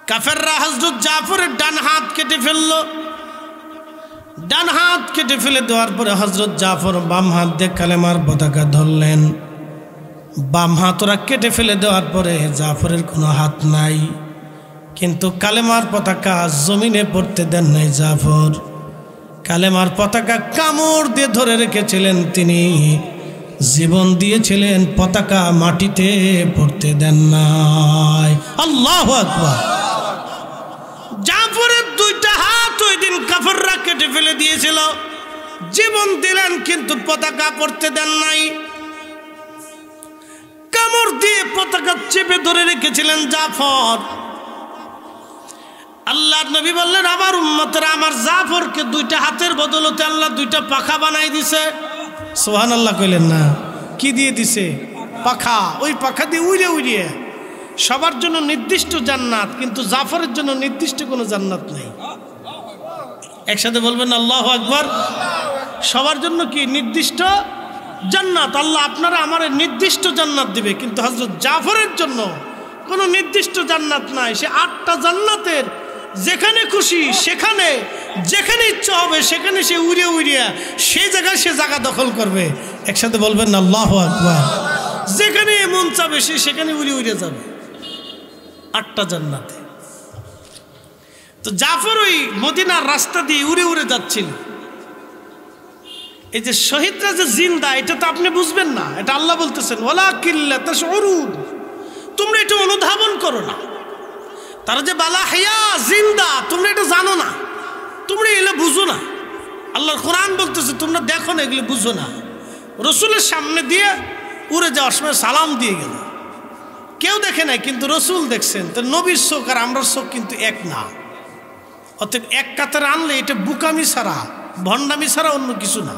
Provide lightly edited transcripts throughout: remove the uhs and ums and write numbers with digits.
কাফেররা হযরত জাফরের ডান হাত কেটে ফেলল। ডান হাত কেটে ফেলে দেওয়ার পরে হযরত জাফর বাম হাত দিয়ে কালেমার পতাকা ধরলেন। বাম হাত ওরা কেটে ফেলে দেওয়ার পরে জাফরের কোনো হাত নাই, কিন্তু কালেমার পতাকা জমিনে পড়তে দেন নাই জাফর। কালেমার পতাকা কামড় দিয়ে ধরে রেখেছিলেন, তিনি জীবন দিয়েছিলেন, পতাকা মাটিতে পড়তে দেন নাই। আল্লাহু আকবার। জাফরের দুইটা হাত ওই দিন কাফেররা কেটে ফেলে দিয়েছিল, জীবন দিলেন কিন্তু পতাকা পড়তে দেন নাই। কামড় দিয়ে পতাকা চেপে ধরে রেখেছিলেন জাফর। আল্লাহর নবী বললেন, আমার উম্মতরা আমার জাফরকে দুইটা হাতের বদলতে আল্লাহ দুইটা পাখা বানাই দিছে। সুবহানাল্লাহ কইলেন না? কি দিয়ে দিছে? পাখা। ওই পাখা দিয়ে উড়ে উড়ে সবার জন্য নির্দিষ্ট জান্নাত, কিন্তু জাফরের জন্য নির্দিষ্ট কোনো জান্নাত নেই। একসাথে বলবেন আল্লাহু আকবার। সবার জন্য কি নির্দিষ্ট জান্নাত? আল্লাহ আপনারা আমার নির্দিষ্ট জান্নাত দিবে, কিন্তু হযরত জাফরের জন্য কোনো নির্দিষ্ট জান্নাত নাই। সে 8টা জান্নাতের যেখানে খুশি সেখানে, যেখানে ইচ্ছা হবে সেখানে সে উড়ে উড়ে সেই জায়গায় সে জায়গা দখল করবে। একসাথে বলবেন আল্লাহু আকবার। যেখানে মন চাবে সে সেখানে উড়ে উড়ে যাবে 8টা জান্নাতে। তো জাফর ওই মদিনার রাস্তা দিয়ে উড়ে উড়ে যাচ্ছিল। এই যে শহীদরা যে জিন্দা, এটা তো আপনি বুঝবেন না, এটা আল্লাহ বলতেছেন ওয়ালাকিন লা তাশউরুন, তোমরা এটা অনুধাবন করো না। তারা যে বালা হায়া জিন্দা, তোমরা এটা জানো না, তোমরা এগুলো বুঝো না। আল্লাহর কোরআন বলতেছে তোমরা দেখো না, এগুলো বুঝো না। রসুলের সামনে দিয়ে উড়ে যাওয়ার সময় সালাম দিয়ে গেল, কেউ দেখে নাই, কিন্তু রসুল দেখছেন। তো নবীর চোখ আর আমরার চোখ কিন্তু এক না। অতএব এক কাতারে আনলে এটা বুকামি ছাড়া, ভণ্ডামি ছাড়া অন্য কিছু না।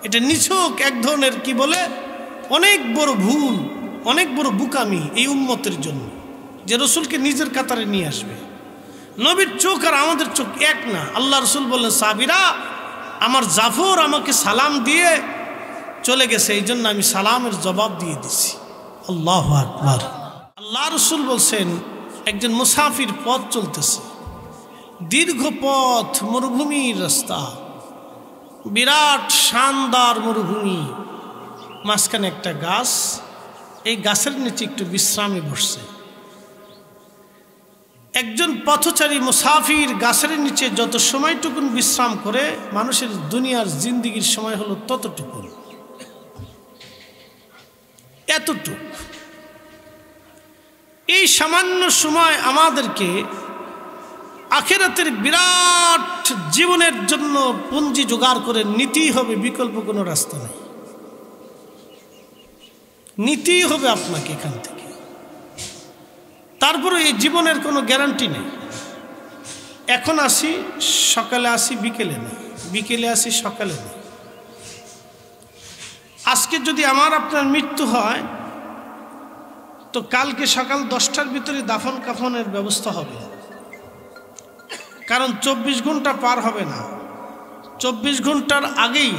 এটা নিছক এক ধরনের কি বলে অনেক বড় ভুল, অনেক বড় বুকামি এই উম্মতের জন্য, যে রসুলকে নিজের কাতারে নিয়ে আসবে। নবীর চোখ আর আমাদের চোখ এক না। আল্লাহ রসুল বললেন, সাহাবীরা আমার জাফর আমাকে সালাম দিয়ে চলে গেছে, এই জন্য আমি সালামের জবাব দিয়ে দিছি। আল্লাহু আকবার। আল্লাহ রসুল বলছেন, একজন মুসাফির পথ চলতেছে, দীর্ঘ পথ, মরুভূমির রাস্তা, বিরাট শানদার মরুভূমি, মাঝখানে একটা গাছ, এই গাছের নিচে একটু বিশ্রামে বসছে। একজন পথচারী মুসাফির গাছের নিচে যত সময়টুকুন বিশ্রাম করে, মানুষের দুনিয়ার জিন্দিগির সময় হলো ততটুকুন, এতটুক। এই সামান্য সময় আমাদেরকে আখিরাতের বিরাট জীবনের জন্য পুঁজি জোগাড় করে নিতেই হবে, বিকল্প কোনো রাস্তা নেই। নিতেই হবে আপনাকে এখান থেকে। তারপরে এই জীবনের কোনো গ্যারান্টি নেই। এখন আসি, সকালে আসি, বিকেলে নেই, বিকেলে আসি, সকালে নেই। আজকে যদি আমার আপনার মৃত্যু হয়, তো কালকে সকাল 10টার ভিতরে দাফন কাফনের ব্যবস্থা হবে, কারণ 24 ঘন্টা পার হবে না। 24 ঘন্টার আগেই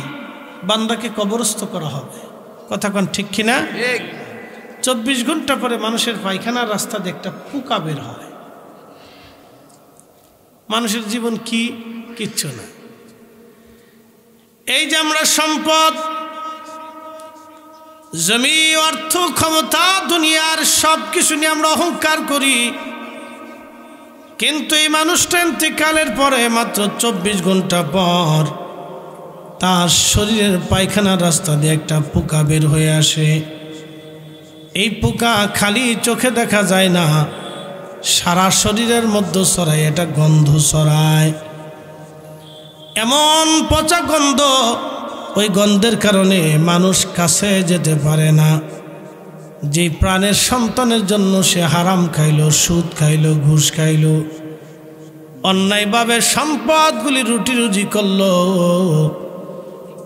বান্দাকে কবরস্থ করা হবে। কথা কোন ঠিক কিনা? 24 ঘন্টা পরে মানুষের পায়খানার রাস্তা দিয়ে একটা পোকা বের হয়। মানুষের জীবন কি? কিচ্ছু না। এই যে আমরা সম্পদ, জমি, অর্থ, ক্ষমতা, দুনিয়ার সব কিছু নিয়ে আমরা অহংকার করি, কিন্তু এই মানুষটা ইন্তেকালের পরে মাত্র 24 ঘন্টা পর তার শরীরের পায়খানার রাস্তা দিয়ে একটা পোকা বের হয়ে আসে। এই পোকা খালি চোখে দেখা যায় না, সারা শরীরের মধ্যে ছড়ায়, এটা গন্ধ ছড়ায়, এমন পচা গন্ধ। ওই গন্ধের কারণে মানুষ কাছে যেতে পারে না। যে প্রাণের সন্তানের জন্য সে হারাম খাইল, সুদ খাইল, ঘুষ খাইল, অন্যায়ভাবে সম্পদগুলি রুটি রুজি করল,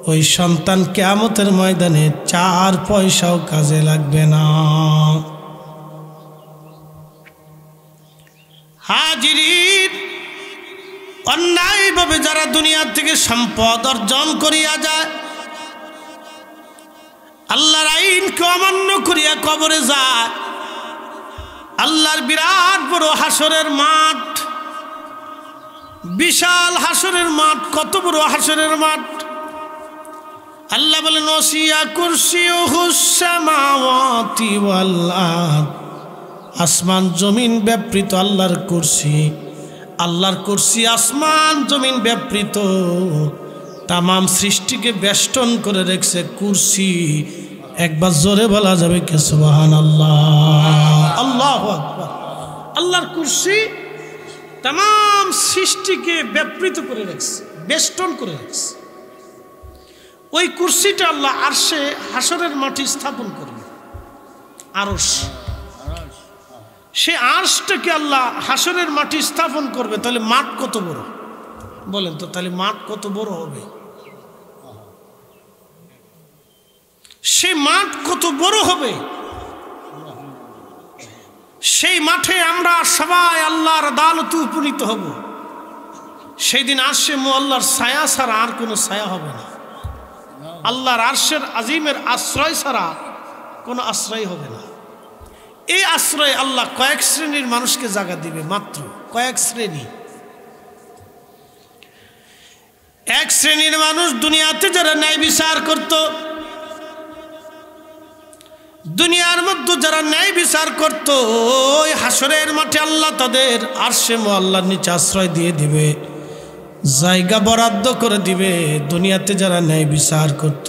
ওই সন্তান কিয়ামতের ময়দানে 4 পয়সাও কাজে লাগবে না। হাজিরিন, অন্যায়ভাবে যারা দুনিয়া থেকে সম্পদ অর্জন করিয়া যায়, আল্লাহর আইনকে অমান্য করিয়া কবরে যায়, আল্লাহর বিরাট বড় হাসরের মাঠ, বিশাল হাসরের মাঠ। কত বড় হাসরের মাঠ! আল্লাহ বলেন ওয়াসিয়া কুরসিয়ুহুস সামাওয়াতি ওয়াল আরদ। আসমান জমিন ব্যাপৃত আল্লাহর কুরসি, আল্লাহর কুরসি আসমান জমিন ব্যাপৃত। তামাম সৃষ্টিকে বেষ্টন করে রেখেছে কুরসি। একবার জোরে বলা যাবে কি সুবহানাল্লাহ, আল্লাহু আকবার। আল্লাহর কুরসি তামাম সৃষ্টিকে ব্যাপৃত করে রেখেছে, বেষ্টন করে রেখেছে। ওই কুরসিটা আল্লাহ আরশে হাসরের মাটি স্থাপন করবে, আরশ। সে আরশটাকে আল্লাহ হাসরের মাটি স্থাপন করবে। তাহলে মাঠ কত বড় বলেন তো? তাহলে মাঠ কত বড় হবে? সে মাঠ কত বড় হবে? সেই মাঠে আমরা সবাই আল্লাহর আদালতে উপনীত হব। সেই দিন আরশে মুআল্লার ছায়া ছাড়া আর কোনো ছায়া হবে না। আল্লাহর আরশের আজিমের আশ্রয় ছাড়া কোনো আশ্রয় হবে না। এই আশ্রয় আল্লাহ কয়েক শ্রেণীর মানুষকে জায়গা দিবে, মাত্র কয়েক শ্রেণী। এক শ্রেণীর মানুষ দুনিয়াতে যারা ন্যায় বিচার করত, দুনিয়ার মধ্যে যারা ন্যায় বিচার করত, ওই হাসরের মাঠে আল্লাহ তাদের আরশে মুআল্লার নিচে আশ্রয় দিয়ে দিবে, জায়গা বরাদ্দ করে দিবে। দুনিয়াতে যারা ন্যায় বিচার করত।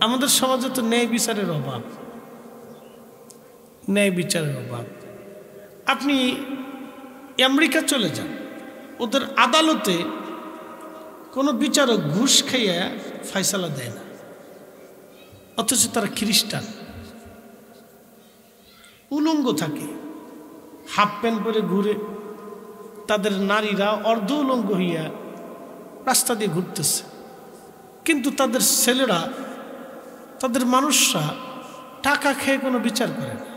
আমাদের সমাজে তো ন্যায় বিচারের অভাব, ন্যায় বিচারের অভাব। আপনি আমেরিকা চলে যান, ওদের আদালতে কোনো বিচারক ঘুষ খাইয়া ফয়সালা দেয় না, অথচ তারা খ্রিস্টান, উলঙ্গ থাকে, হাফ প্যান্ট পরে ঘুরে। তাদের নারীরা অর্ধ উলঙ্গ হইয়া রাস্তা দিয়ে ঘুরতেছে, কিন্তু তাদের ছেলেরা, তাদের মানুষরা টাকা খেয়ে কোনো বিচার করে না।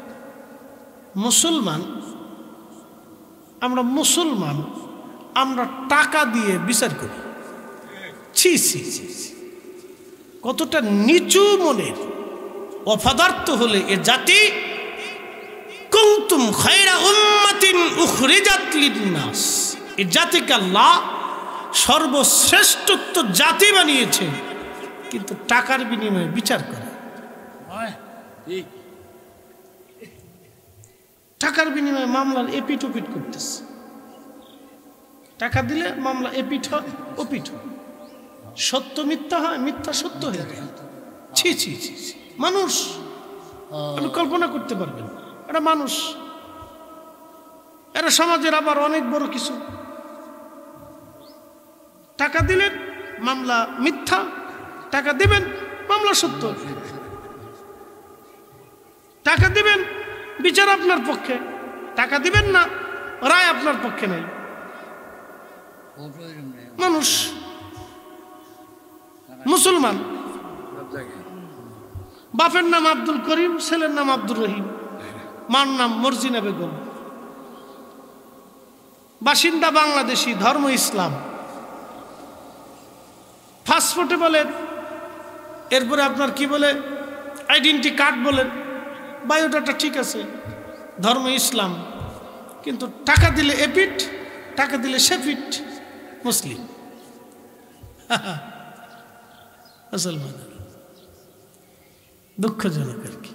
মুসলমান, আমরা মুসলমান, আমরা টাকা দিয়ে বিচার করি। ছি ছি ছি, কতটা নিচু মনের, অপদার্থ হলে এ জাতি। কুনতুম খায়রা উম্মাতিন উখরিজাত লিন-নাস, এই জাতিকে আল্লাহ সর্বশ্রেষ্ঠত্ব জাতি বানিয়েছে, কিন্তু টাকার বিনিময়ে বিচার করে। টাকার বিনিময়ে মামলার এপিঠ ওপিঠ করতেছে। টাকা দিলে মামলা এপিঠ হয় ওপিঠ হয়, সত্য মিথ্যা হয়, মিথ্যা সত্য হয়ে যায়। ছি ছি ছি, মানুষ! আপনি কল্পনা করতে পারবেন, এটা মানুষ। এরা সমাজের আবার অনেক বড় কিছু। টাকা দিলেন মামলা মিথ্যা, টাকা দিবেন মামলা সত্য। টাকা দিবেন বিচার আপনার পক্ষে, টাকা দিবেন না রায় আপনার পক্ষে নেই। মানুষ, মুসলমান। বাপের নাম আব্দুল করিম, ছেলের নাম আব্দুর রহিম, মার নাম মর্জিনা বেগম, বাসিন্দা বাংলাদেশি, ধর্ম ইসলাম। পাসপোর্টে বলেন, এরপরে আপনার কি বলে আইডেন্টি কার্ড বলেন, বায়োডাটা ঠিক আছে, ধর্ম ইসলাম, কিন্তু টাকা দিলে এপিট, টাকা দিলে সেপিট, মুসলিম। মুসলমান, দুঃখজনক আর কি।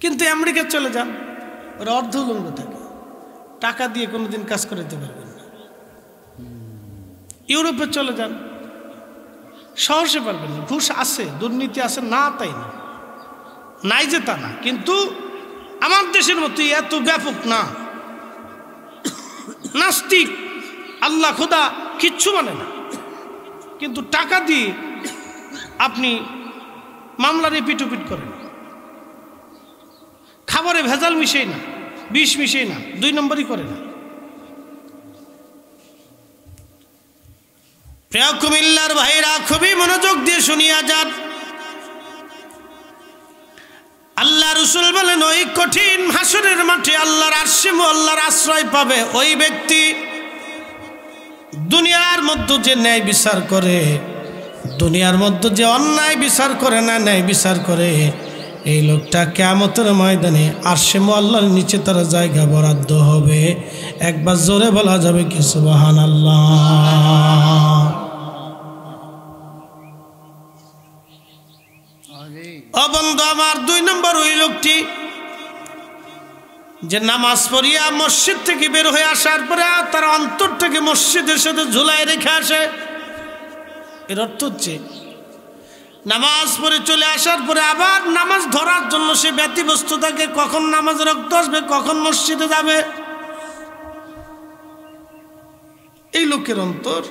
কিন্তু আমেরিকা চলে যান, ওরা অর্ধ উলঙ্গ থাকে, টাকা দিয়ে কোনোদিন কাজ করাতে পারবেন না। ইউরোপে চলে যান, সহজে পারবেন না। ঘুষ আছে, দুর্নীতি আছে, না তাই না, নাই যে তা না, কিন্তু আমার দেশের মতো এত ব্যাপক না। নাস্তিক, আল্লাহ খোদা কিচ্ছু মানে না, কিন্তু টাকা দিয়ে আপনি মামলার এপিট ওপিট করেন। খাবারে ভেজাল মিশাই না, বিষ মিশাই না, 2 নম্বরই করে না। প্রিয় কুমিল্লার ভাইরা, খুবই মনোযোগ দিয়ে শুনিয়া যান। আল্লাহ রাসূল বলেন, ওই কঠিন হাসরের মাঠে আল্লাহর আরশে মুআল্লার আশ্রয় পাবে ওই ব্যক্তি দুনিয়ার মধ্যে যে ন্যায় বিচার করে, দুনিয়ার মধ্যে যে অন্যায় বিচার করে না, ন্যায় বিচার করে, এই লোকটা কিয়ামতের ময়দানে আরশে মুআল্লার নিচে তার জায়গা বরাদ্দ হবে। একবার জোরে বলা যাবে কি সুবহানাল্লাহ। ও বন্ধু আমার, 2 নম্বর ওই লোকটি যে নামাজ পড়িয়া মসজিদ থেকে বের হয়ে আসার পরে তার অন্তরটাকে মসজিদের সাথে ঝুলাই রেখে আসে। এর অর্থ হচ্ছে নামাজ পড়ে চলে আসার পরে আবার নামাজ ধরার জন্য সে ব্যতিব্যস্ত থাকে, কখন নামাজের রক্ত আসবে, কখন মসজিদে যাবে। এই লোকের অন্তর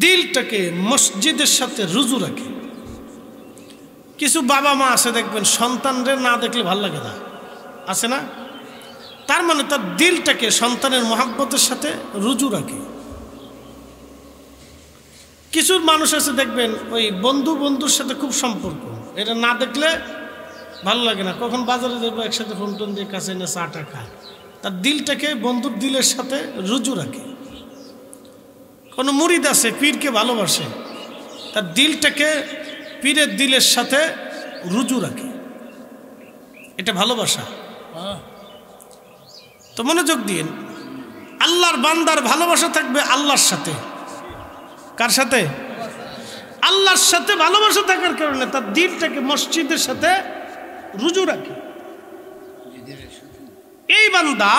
দিলটাকে মসজিদের সাথে রুজু রাখে। কিছু বাবা মা আছে দেখবেন সন্তানদের না দেখলে ভাল লাগে না, আছে না? তার মানে তার দিলটাকে সন্তানের মহব্বতের সাথে রুজু রাখে। কিছু মানুষ আছে দেখবেন ওই বন্ধুর সাথে খুব সম্পর্ক, এটা না দেখলে ভালো লাগে না, কখন বাজারে যাবো একসাথে ফোন টোন দিয়ে কাছে এনে চাটা খায়। তার দিলটাকে বন্ধুর দিলের সাথে রুজু রাখে। কোনো মুরিদ আছে পীরকে ভালোবাসে, তার দিলটাকে পীরের দিলের সাথে রুজু রাখে, এটা ভালোবাসা। তো মনোযোগ দিন, আল্লাহর বান্দার ভালোবাসা থাকবে আল্লাহর সাথে। কার সাথে? আল্লাহর সাথে ভালোবাসা থাকার কারণে তার দিলটাকে মসজিদের সাথে রুজু রাখে। এই বান্দা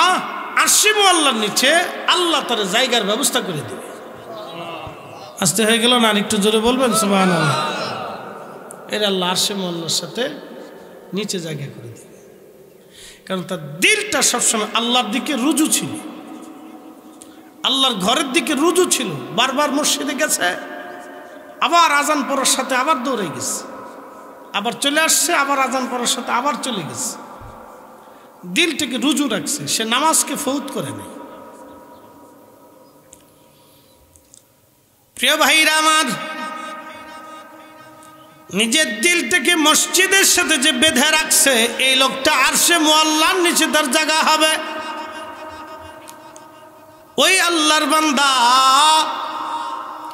আরশে মুআল্লার নিচে আল্লাহ তার জায়গার ব্যবস্থা করে দেবে। আসতে হয়ে গেল না? আর একটু জোরে বলবেন সুবহানাল্লাহ। এর আল্লাহ আরশে মুআল্লার সাথে নিচে জায়গা করে দেবে, কারণ তার দিলটা সবসময় আল্লাহর দিকে রুজু ছিল, আল্লাহর ঘরের দিকে রুজু ছিল। বারবার মসজিদে গেছে, আবার আজান পড়ার সাথে আবার দৌড়ে গেছে, আবার চলে আসছে, আবার আজান পড়ার সাথে আবার চলে গেছে। দিলটাকে রুজু রাখছে, সে নামাজকে ফৌত করে নেই। প্রিয় ভাইরা আমার, নিজের দিলটাকে মসজিদের সাথে যে বেঁধে রাখছে, এই লোকটা আরশে মুআল্লার নিচে তার জায়গা হবে। ওই আল্লাহর বান্দা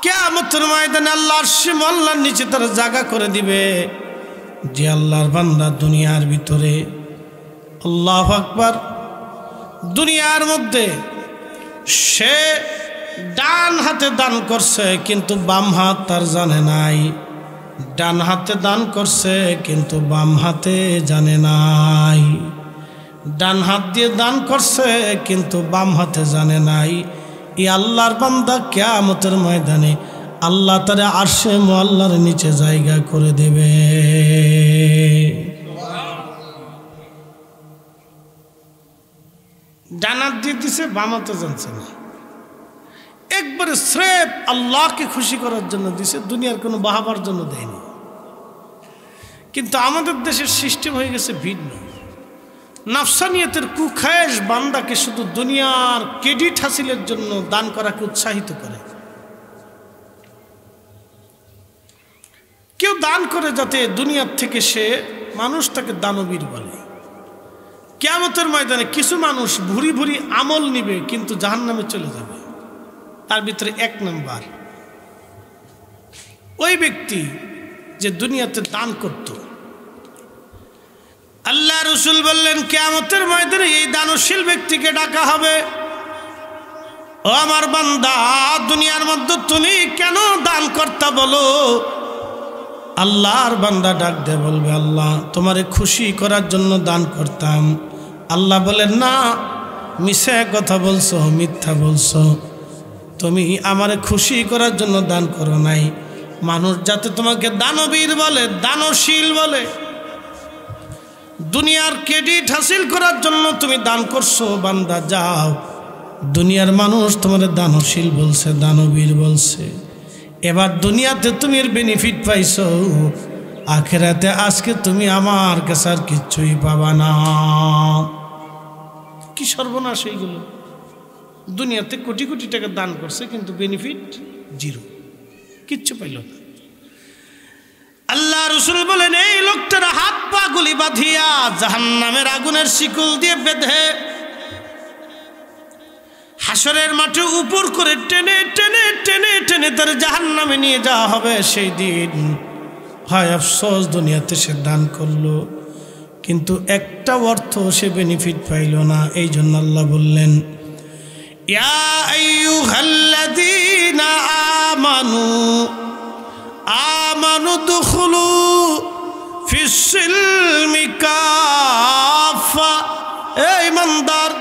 কিয়ামতের ময়দানে আল্লাহ আরশে মুআল্লার নিচে তার জায়গা করে দিবে। যে আল্লাহর বান্দা দুনিয়ার ভিতরে, আল্লাহু আকবার, দুনিয়ার মধ্যে সে ডান হাতে দান করছে কিন্তু বাম হাত তার জানে নাই, ডান হাতে দান করছে কিন্তু বাম হাতে জানে নাই, ডান হাত দিয়ে দান করছে কিন্তু বাম হাতে জানে নাই। এই আল্লাহর বান্দা কিয়ামতের ময়দানে আল্লাহ তারে আরশে মুআল্লার নিচে জায়গা করে দেবে। ডান হাত দিয়ে দিছে, বাম হাতে জানছে না, একবারে স্রেফ আল্লাহকে খুশি করার জন্য দিছে, দুনিয়ার কোনো বাহাবার জন্য দেয়নি। কিন্তু আমাদের দেশের সিস্টেম হয়ে গেছে ভিন্ন। নাফসানিয়তের কুখায়েশ বান্দাকে শুধু দুনিয়ার ক্রেডিট হাসিলের জন্য দান করাকে উৎসাহিত করে। কেউ দান করে যাতে দুনিয়ার থেকে সে মানুষ তাকে দানবীর বলে। কিয়ামতের ময়দানে কিছু মানুষ ভুরি ভুরি আমল নিবে কিন্তু জাহান্নামে চলে যাবে। তার ভিতরে 1 নম্বর ওই ব্যক্তি যে দুনিয়াতে দান করত। আল্লাহ রাসূল বললেন কিয়ামতের ময়দানে এই দানশীল ব্যক্তিকে ডাকা হবে, ও আমার বান্দা, দুনিয়ার মধ্যে তুমি কেন দান করতে বলো? আল্লাহর বান্দা ডাক দিয়ে বলবে, আল্লাহ তোমারে খুশি করার জন্য দান করতাম। আল্লাহ বলেন, না, মিথ্যা কথা বলছো, মিথ্যা বলছো, তুমি আমারে খুশি করার জন্য দান করো নাই। মানুষ যাতে তোমাকে দানবীর বলে, দানশীল বলে, দুনিয়ার ক্রেডিট হাসিল করার জন্য তুমি দান করছো। বান্দা যাও, দুনিয়ার মানুষ তোমার দানশীল বলছে, দানবীর বলছে, এবার দুনিয়াতে তুমি এর বেনিফিট পাইছো, আখিরাতে আজকে তুমি আমার কাছে আর কিচ্ছুই পাবা না। কি সর্বনাশ হয়ে গেল! দুনিয়াতে কোটি কোটি টাকা দান করছে কিন্তু বেনিফিট জিরো, কিচ্ছু পাইল না। আল্লাহ রাসূল বলেন, এই লোকটার হাত পা গুলি বাঁধিয়া জাহান্নামের আগুনের শিকল দিয়ে বেঁধে হাসরের মাঠে উপর করে টেনে টেনে টেনে টেনে তার জাহান্নামে নিয়ে যাওয়া হবে। সেই দিন হায় আফসোস, দুনিয়াতে সে দান করলো কিন্তু একটা অর্থ সে বেনিফিট পাইল না। এই জন্য আল্লাহ বললেন, ইয়া আইয়ুহাল্লাযীনা আমানু দুখুলু ফিস-সিলমি কাফা। এই ইমানদার,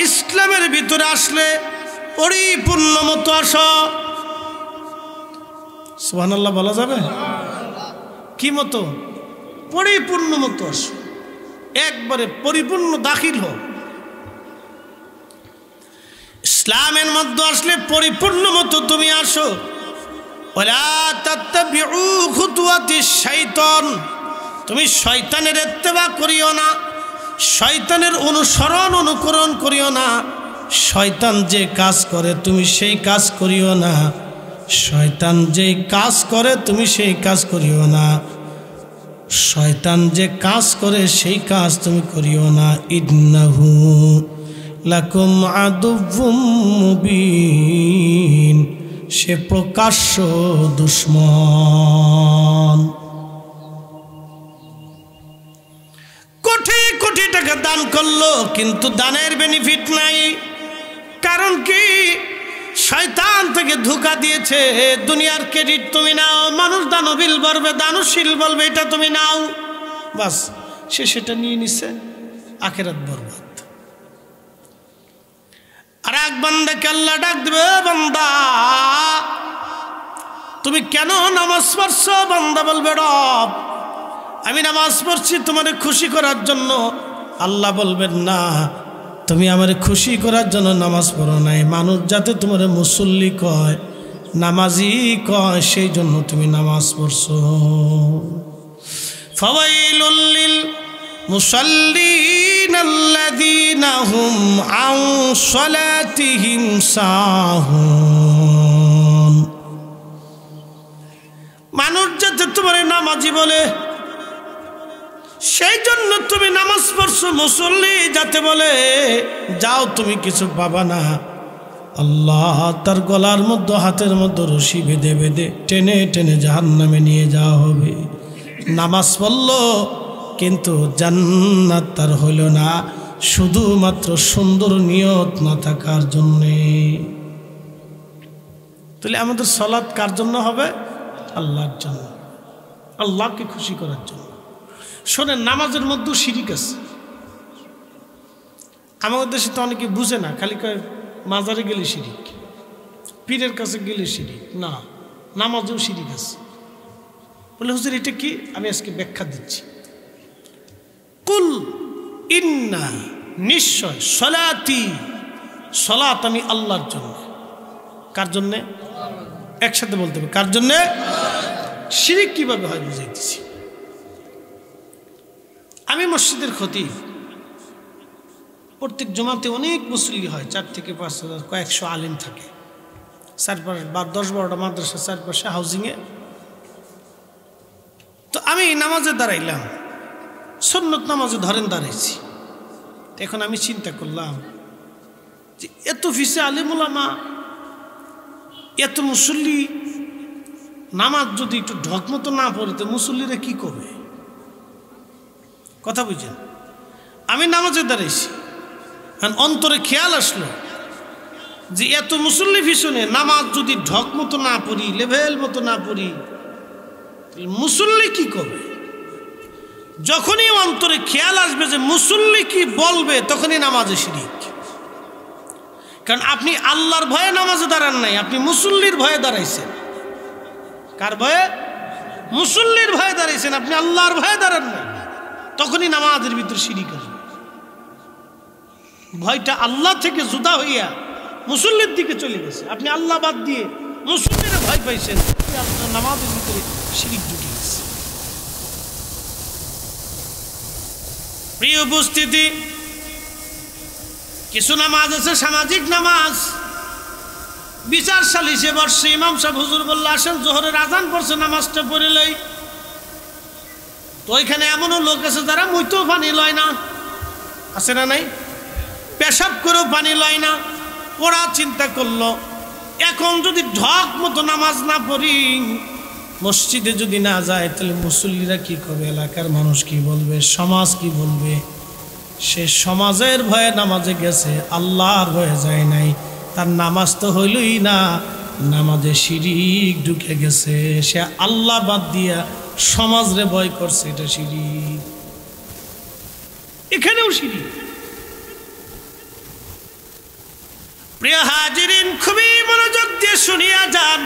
ইসলামের ভিতরে আসলে পরিপূর্ণ মতো আসো। সুবহানাল্লাহ বলা যাবে? কি মতো? পরিপূর্ণ মতো আসো, একবারে পরিপূর্ণ দাখিল হও। ইসলামের মধ্যে আসলে পরিপূর্ণ মতো তুমি আসো। ওয়ালা তাত্তাবিউ খুতুওয়াতিশ শাইতান, তুমি শয়তানের ইত্তেবা করিও না, শয়তানের অনুকরণ করিও না। শয়তান যে কাজ করে তুমি সেই কাজ করিও না, শয়তান যে কাজ করে তুমি সেই কাজ করিও না, শয়তান যে কাজ করে সেই কাজ তুমি করিও না। ইন্নাহু লাকুম আদুউম মুবিন, সে প্রকাশ্য দুশমন। কোটি কোটি টাকা দান করলো কিন্তু দানের বেনিফিট নাই। কারণ কি? শয়তান থেকে ধোঁকা দিয়েছে। দুনিয়ার ক্রেডিট তুমি নাও, মানুষ দানশীল বলবে এটা তুমি নাও, বাস সে সেটা নিয়ে নিছে, আখিরাত বরবাদ। আর এক বান্দাকে আল্লাহ ডাক দেবে, বান্দা তুমি কেন নামাজ পড়ছো? বান্দা বলবে, রব আমি নামাজ পড়ছি তোমারে খুশি করার জন্য। আল্লাহ বলবেন, না, তুমি আমারে খুশি করার জন্য নামাজ পড়ো নাই, মানুষ যাতে তোমার মুসল্লি কয়, নামাজি কয়, সেই জন্য তুমি নামাজ পড়ছো। ফাওয়াইলুল লিল মুসাল্লিন আল্লাযীনা হুম আন সালাতিহিম সাহুন। মানুষ যাতে তোমার নামাজি বলে, সেই জন্য তুমি নামাজ পড়ছো। মুসল্লি যাতে বলে, যাও তুমি কিছু পাবা না। আল্লাহ তার গলার মধ্যে, হাতের মধ্যে রশি বেঁধে বেঁধে টেনে টেনে জাহান্নামে নিয়ে যাওয়া হবে। নামাজ পড়ল কিন্তু জান্নাত তার হইল না, শুধুমাত্র সুন্দর নিয়ত না থাকার জন্যে। তাহলে আমাদের সালাত কার জন্য হবে? আল্লাহর জন্য, আল্লাহকে খুশি করার জন্য। শোনেন, নামাজের মধ্যেও শিরিক আছে। আমাদের দেশে তো অনেকে বুঝে না, খালি কয় মাজারে গেলে শিরিক, পীরের কাছে গেলে শিরিক। না, নামাজেও শিরিক আছে। বলে, হুজুর এটা কি? আমি আজকে ব্যাখ্যা দিচ্ছি। কুল ইন্না, নিশ্চয়, সলাতি, সলাত আমি আল্লাহর জন্য। কার জন্যে? একসাথে বলতে হবে, কার জন্যে? শিরিক কিভাবে হয় বুঝাইতেছি। আমি মসজিদের খতিব, প্রত্যেক জমাতে অনেক মুসল্লি হয়, 4 থেকে 5 হাজার, কয়েকশো আলেম থাকে চারপাশে, 10-12টা মাদ্রাসা চারপাশে হাউজিংয়ে। তো আমি নামাজে দাঁড়াইলাম, সুন্নত নামাজে ধরেন দাঁড়াইছি। এখন আমি চিন্তা করলাম যে এত ফিসে আলেম ওলামা, এত মুসল্লি, নামাজ যদি একটু ঢকমতো না পড়ে তো মুসল্লিরা কি করবে? কথা বুঝছেন? আমি নামাজে দাঁড়াইছি, আর অন্তরে খেয়াল আসলো যে এত মুসল্লি পিছনে নামাজ যদি ঢক মতো না পড়ি, লেভেল মতো না পড়ি, মুসল্লি কি করবে? যখনই অন্তরে খেয়াল আসবে যে মুসল্লি কি বলবে, তখনই নামাজে শিরিক। কারণ আপনি আল্লাহর ভয়ে নামাজে দাঁড়ান নাই, আপনি মুসল্লির ভয়ে দাঁড়াইছেন। কার ভয়ে? মুসল্লির ভয়ে দাঁড়াইছেন, আপনি আল্লাহর ভয়ে দাঁড়ান নাই। তখনই নামাজের ভিতরে শিরিক আসবে। ভয়টা আল্লাহ থেকে জুদা হইয়া মুসল্লির দিকে চলে গেছে। আপনি আল্লাহ বাদ দিয়ে মুসল্লিরা ভয় পাইছেন, আপনার নামাজের ভিতরে শিরিক ঢুকে গেছে। প্রিয় উপস্থিতি, কিছু নামাজ আছে সামাজিক নামাজ। বিচার সালিশে বসছে, ইমাম সাহেব হুজুর বলল, আসেন জোহরের আজান পড়ছে, নামাজটা পড়ে লই। তো ওইখানে এমনও লোক আছে যারা মুইতেও পানি লয় না, আছে না নাই? পেশাব করেও পানি লয় না। ওরা চিন্তা করলো, এখন যদি ঢক মতো নামাজ না পড়ি মসজিদে যদি না যায় তাহলে মুসল্লিরা কি করবে, এলাকার মানুষ কি বলবে, সমাজ কি বলবে। সে সমাজের ভয়ে নামাজে গেছে, আল্লাহর ভয়ে যায় নাই। তার নামাজ তো হইলই না, নামাজে শিরিক ঢুকে গেছে। সে আল্লাহ বাদ দিয়া সমাজরে ভয় করছে, এটা শিরিক। এখানেও শিরিক। প্রিয় হাজিরিন, খুবই মনোযোগ দিয়ে শুনিয়া যান।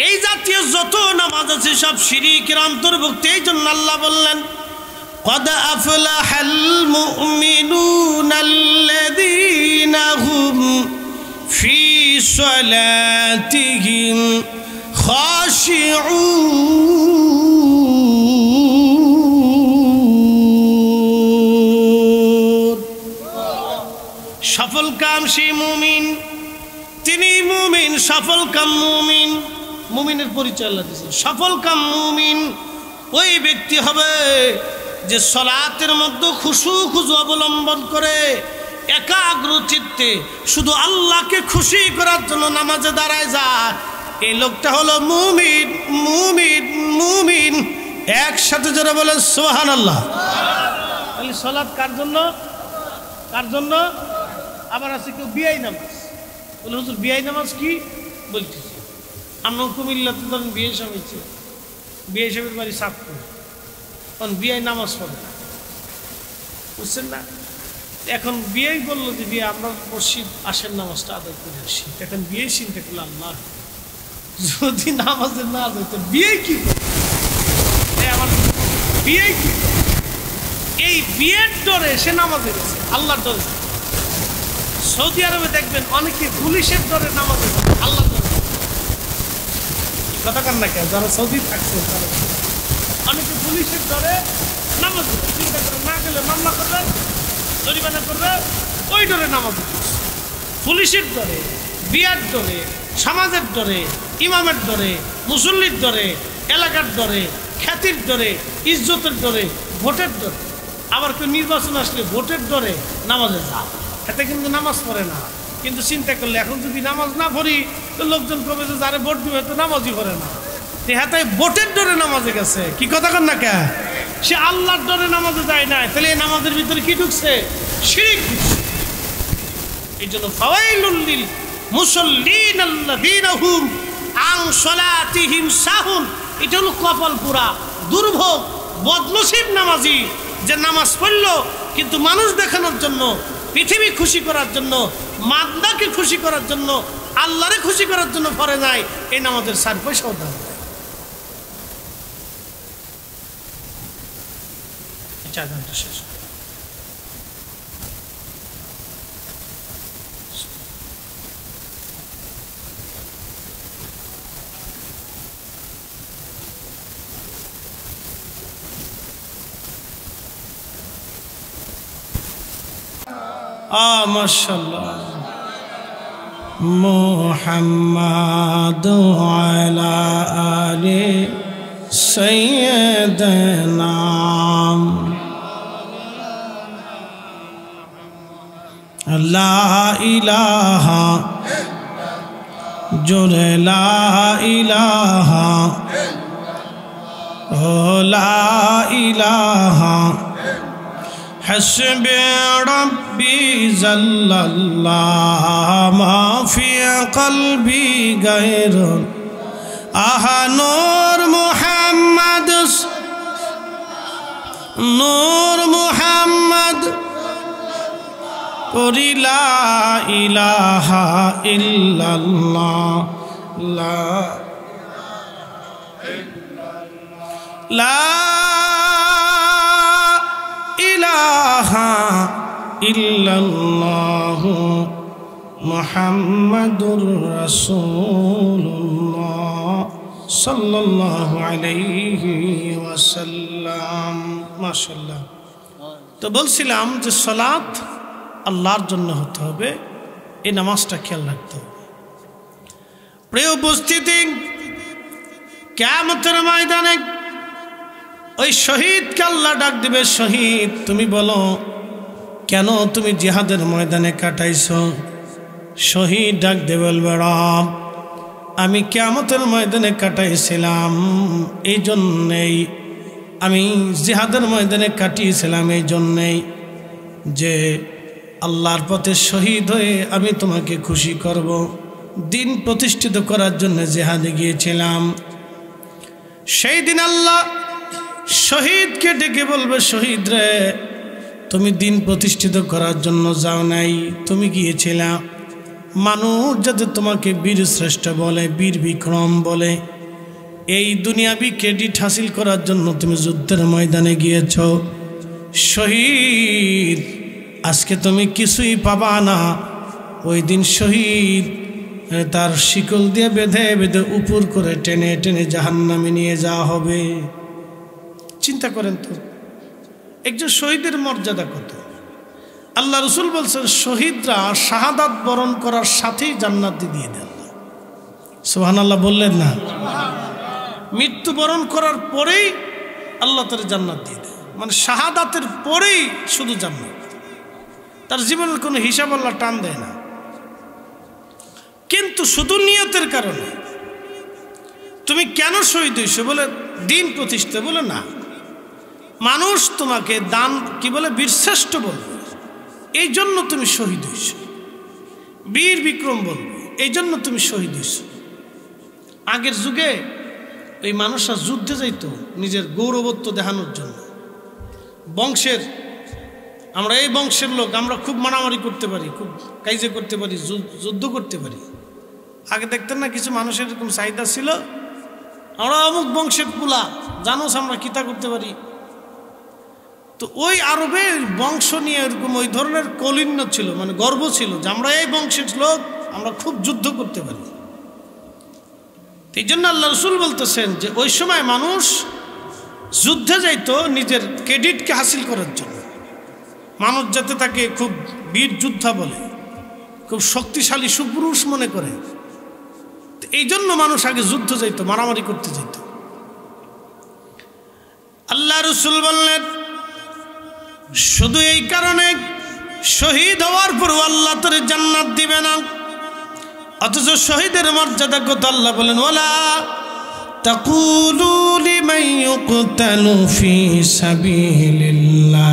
এই জাতীয় যত নামাজ আছে সব শিরিকের অন্তর্ভুক্ত। এই জন্য আল্লাহ বললেন, قد أفلح المؤمنون الذين هم في صلاتهم خاشعون। সফল কাম সেই মুমিন, তিনি মুমিন, সফল কাম মুমিন। মুমিনের পরিচয় আল্লাহ দিয়েছেন, সফল কাম মুমিন ওই ব্যক্তি হবে যে সালাতের মধ্যে খুশু অবলম্বন করে একাগ্র চিত্তে শুধু আল্লাহকে খুশি করার জন্য নামাজে দাঁড়ায় যায়। এই লোকটা হলো মুমিন। মুমিন মুমিন একসাথে যারা বলেন সুবহানাল্লাহ। তাহলে সালাত কার জন্য? কার জন্য? আবার আছে কেউ বিয়াই নামাজ বলে, হুজুর বিয়াই নামাজ কি বলতেছি? আমরা কুমিল্লাতে ধরেন বিয়ে সাহেব ছিল, বিয়ে সাহেবের বাড়ি সাতপুর, এখন বিয়ে নামাজ পড়ে না, বুঝছেন না? এখন বিয়েই বললো যে বিয়ে আমরা মসজিদ আসেন নামাজটা আদায় করে আসি। এখন বিয়ে চিন্তা করলো, আল্লাহ যদি নামাজে না আদায় তো বিয়ে কি করে, আমার বিয়ে কি করে? এই বিয়ের ডরে সে নামাজে গেছে, আল্লাহর ডরে। সৌদি আরবে দেখবেন অনেকে পুলিশের ডরে নামাজে গেছে, আল্লাহর ডরে। কথা কান না কেন, যারা সৌদি থাকছে তারা অনেকে পুলিশের ডরে নামাজ চিন্তা করে, না গেলে মামলা করবে, জরিমানা করবে, ওই ডরে নামাজ। পুলিশের ডরে, বিয়ার ডরে, সমাজের ডরে, ইমামের ডরে, মুসল্লির ডরে, এলাকার ডরে, খ্যাতির ডরে, ইজ্জতের ডরে, ভোটের ডরে। আবার কেউ নির্বাচন আসলে ভোটের ডরে নামাজে যায়, এতে কিন্তু নামাজ পড়ে না। কিন্তু চিন্তা করলে এখন যদি নামাজ না পড়ি তো লোকজন কবে যে যারে ভোট দিবে তো নামাজই পড়ে না। হাতায় ভোটের ডরে নামাজে গেছে, কি কথা কন না কে? সে আল্লাহর ডরে নামাজে যায় না, তাহলে এই নামাজের ভিতরে কি ঢুকছে? শিরিক ঢুকছে। এই জন্য ফাওয়াইলুল লিল মুসাল্লিন আল্লাযীনা হুম আন সালাতিহিম সাহুন। এটা হলো কপাল পুরা দুর্ভোগ বদনসিব নামাজি, যে নামাজ পড়লো কিন্তু মানুষ দেখানোর জন্য, পৃথিবী খুশি করার জন্য, মান্দাকে খুশি করার জন্য, আল্লাহরে খুশি করার জন্য পড়ে যায়। এই নামাজের 4 পয়সাও দাম। শেষ। মাশাআল্লাহ। মুহাম্মাদ আলা আলি সাইয়্যিদানা লা ইলাহা জোরে লা ইলাহা ও লা ইলাহা حسبي ربي جل الله ما في قلبي غير نور محمد نور محمد قل لا إله إلا الله لا ইলাহা ইল্লাল্লাহু মুহাম্মাদুর রাসূলুল্লাহ সাল্লাল্লাহু আলাইহি ওয়াসাল্লাম। মাশাআল্লাহ। তো বলছিলাম যে সালাত আল্লাহর জন্য হতে হবে, এই নামাজটা খেয়াল রাখতে হবে। প্রিয় উপস্থিতি, কিয়ামতের ময়দানে ওই শহীদকে আল্লাহ ডাক দিবে, শহীদ তুমি বলো কেন তুমি জিহাদের ময়দানে কাটাইছ? শহীদ ডাক দেবে, বলবে রব আমি কিয়ামতের ময়দানে কাটাইছিলাম, এই জন্যেই আমি জিহাদের ময়দানে কাটিয়েছিলাম, এই জন্যেই যে আল্লাহর পথে শহীদ হয়ে আমি তোমাকে খুশি করব। দিন প্রতিষ্ঠিত করার জন্য জিহাদে গিয়েছিলাম। সেই দিন আল্লাহ শহীদকে ডেকে বলবে, শহীদ রে, তুমি দিন প্রতিষ্ঠিত করার জন্য যাও নাই, তুমি গিয়েছিলা মানুষ যাতে তোমাকে বীর শ্রেষ্ঠ বলে, বীর বিক্রম বলে, এই দুনিয়াবি ক্রেডিট হাসিল করার জন্য তুমি যুদ্ধের ময়দানে গিয়েছ। শহীদ, আজকে তুমি কিছুই পাবা না। ওই দিন শহীদ তার শিকল দিয়ে বেঁধে বেঁধে উপর করে টেনে টেনে জাহান্নামে নিয়ে যাওয়া হবে। চিন্তা করেন তো একজন শহীদের মর্যাদা কত। আল্লাহ রসুল বলছেন, শহীদরা শাহাদাত বরণ করার সাথেই জান্নাত দিয়ে দেন। সুবহানাল্লাহ বললেন না? মৃত্যুবরণ করার পরেই আল্লাহ তার জান্নাত দিয়ে দেয়, মানে শাহাদাতের পরেই শুধু জান্নাত, তার জীবনের কোনো হিসাব আল্লাহ টান দেয় না। কিন্তু শুধু নিয়তের কারণে তুমি কেন শহীদ হইছো বলে দিন প্রতিষ্ঠা বলে না, মানুষ তোমাকে দান কি বলে বীরশ্রেষ্ঠ বলবে, এই জন্য তুমি শহীদ হইছ। বীর বিক্রম বলবে, এই জন্য তুমি শহীদ হইছ। আগের যুগে এই মানুষরা যুদ্ধে যাইতো নিজের গৌরবত্ব দেখানোর জন্য। বংশের, আমরা এই বংশের লোক, আমরা খুব মারামারি করতে পারি, খুব কাইজে করতে পারি, যুদ্ধ করতে পারি। আগে দেখতেন না কিছু মানুষের এরকম চাহিদা ছিল, আমরা অমুক বংশের পুলা, জানোস আমরা কিতা করতে পারি। তো ওই আরবে বংশ নিয়ে এরকম ওই ধরনের কলিন্য ছিল, মানে গর্ব ছিল যে আমরা এই বংশের লোক, আমরা খুব যুদ্ধ করতে পারি। এই জন্য আল্লাহ রসুল বলতেছেন যে ওই সময় মানুষ যুদ্ধে যাইতো নিজের ক্রেডিটকে হাসিল করার জন্য, মানুষ যাতে তাকে খুব বীর যোদ্ধা বলে, খুব শক্তিশালী সুপুরুষ মনে করে। এই জন্য মানুষ আগে যুদ্ধ যাইতো, মারামারি করতে যেত। আল্লাহ রসুল বললেন, শুধু এই কারণে শহীদ হওয়ার পর আল্লাহ তোর জান্নাত দিবে না, অথচ শহীদের মর্যাদা কত আল্লাহ বলেন, ওয়ালা তাকুলু লিমান ইউকতালু ফি সাবিলিল্লাহি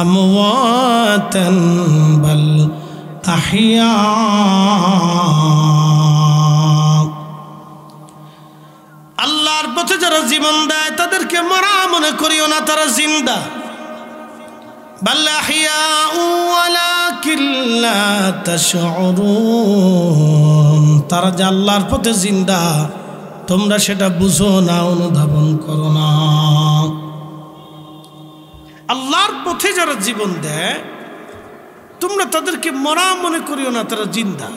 আমওয়াতান বাল আহইয়া। আল্লাহর পথে যারা জীবন দেয় তাদেরকে মরা মনে করিও না, তারা জিন্দা। বাল আহইয়া ওয়ালাকিন লা তাশউরুন, তারা যে আল্লাহর পথে জিন্দা তোমরা সেটা বুঝো না, অনুধাবন করো না। আল্লাহর পথে যারা জীবন দেয় তোমরা তাদেরকে মরা মনে করিও না, তারা জিন্দা।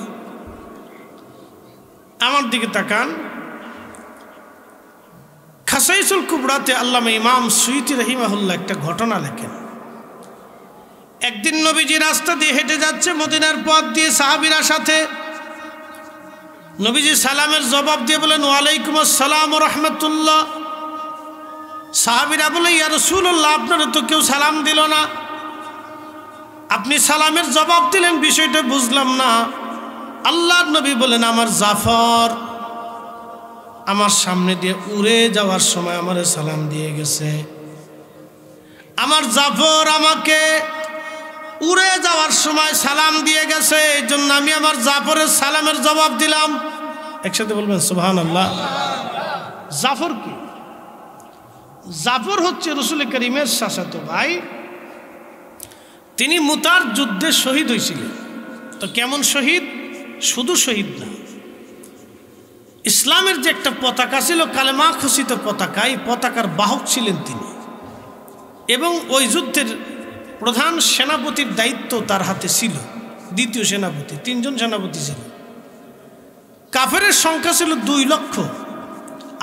আমার দিকে তাকান, খাসাইসুল কুবরাতে আল্লামা ইমাম সুয়ুতি রাহিমাহুল্লাহ একটা ঘটনা লেখেন। একদিন নবীজি রাস্তা দিয়ে হেঁটে যাচ্ছে, মদিনার পথ দিয়ে, সাহাবীরা সাথে। নবীজি সালামের জবাব দিয়ে বলেন, ওয়ালাইকুম আসসালাম ওয়া রাহমাতুল্লাহ। সাহাবীরা বলে, ইয়া রাসূলুল্লাহ, আপনারা তো কেউ সালাম দিল না, আপনি সালামের জবাব দিলেন, বিষয়টা বুঝলাম না। আল্লাহর নবী বলেন, আমার জাফর আমার সামনে দিয়ে উড়ে যাওয়ার সময় আমারে সালাম দিয়ে গেছে। আমার জাফর আমাকে উড়ে যাওয়ার সময় সালাম দিয়ে গেছে, এই জন্য আমি আমার জাফরের সালামের জবাব দিলাম। একসাথে বলবেন সুবহানাল্লাহ। জাফর কি? জাফর হচ্ছে রাসূল করিমের চাচাতো ভাই। তিনি মুতার যুদ্ধে শহীদ হয়েছিলেন। তো কেমন শহীদ? শুধু শহীদ না, ইসলামের যে একটা পতাকা ছিল, কালেমা খচিত পতাকা, এই পতাকার বাহক ছিলেন তিনি। এবং ওই যুদ্ধের প্রধান সেনাপতির দায়িত্ব তার হাতে ছিল, দ্বিতীয় সেনাপতি। 3 জন সেনাপতি ছিল। কাফেরের সংখ্যা ছিল 2 লক্ষ,